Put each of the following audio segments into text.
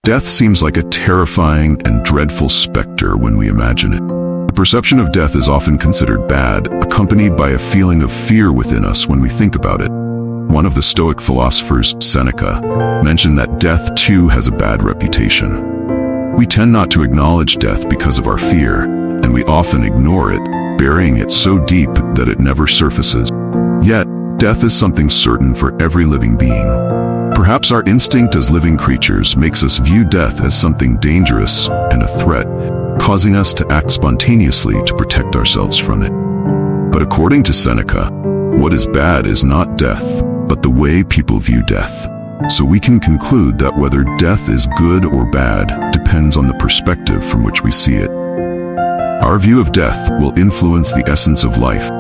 Death seems like a terrifying and dreadful specter when we imagine it. The perception of death is often considered bad, accompanied by a feeling of fear within us when we think about it. One of the Stoic philosophers, Seneca, mentioned that death too has a bad reputation. We tend not to acknowledge death because of our fear, and we often ignore it, burying it so deep that it never surfaces. Yet, death is something certain for every living being. Perhaps our instinct as living creatures makes us view death as something dangerous and a threat, causing us to act spontaneously to protect ourselves from it. But according to Seneca, what is bad is not death, but the way people view death. So we can conclude that whether death is good or bad depends on the perspective from which we see it. Our view of death will influence the essence of life.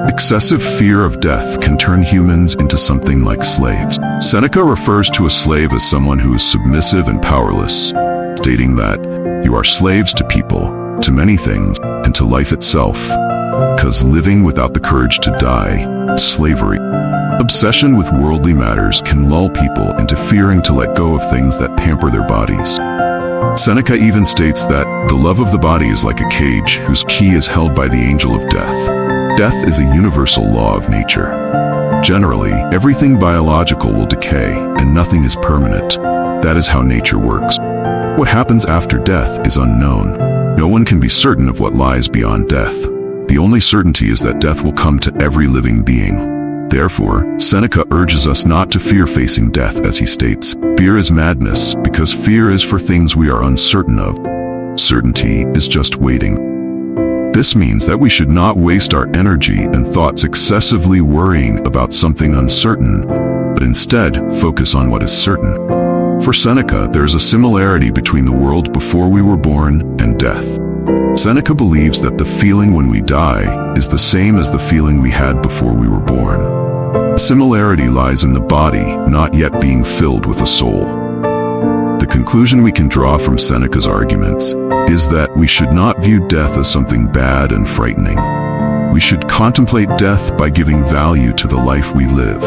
Excessive fear of death can turn humans into something like slaves. Seneca refers to a slave as someone who is submissive and powerless, stating that you are slaves to people, to many things, and to life itself. Because living without the courage to die, slavery. Obsession with worldly matters can lull people into fearing to let go of things that pamper their bodies. Seneca even states that the love of the body is like a cage whose key is held by the angel of death. Death is a universal law of nature. Generally, everything biological will decay, and nothing is permanent. That is how nature works. What happens after death is unknown. No one can be certain of what lies beyond death. The only certainty is that death will come to every living being. Therefore, Seneca urges us not to fear facing death, as he states, "Fear is madness, because fear is for things we are uncertain of. Certainty is just waiting." This means that we should not waste our energy and thoughts excessively worrying about something uncertain, but instead focus on what is certain. For Seneca, there is a similarity between the world before we were born and death. Seneca believes that the feeling when we die is the same as the feeling we had before we were born. The similarity lies in the body not yet being filled with a soul. The conclusion we can draw from Seneca's arguments is that we should not view death as something bad and frightening. We should contemplate death by giving value to the life we live.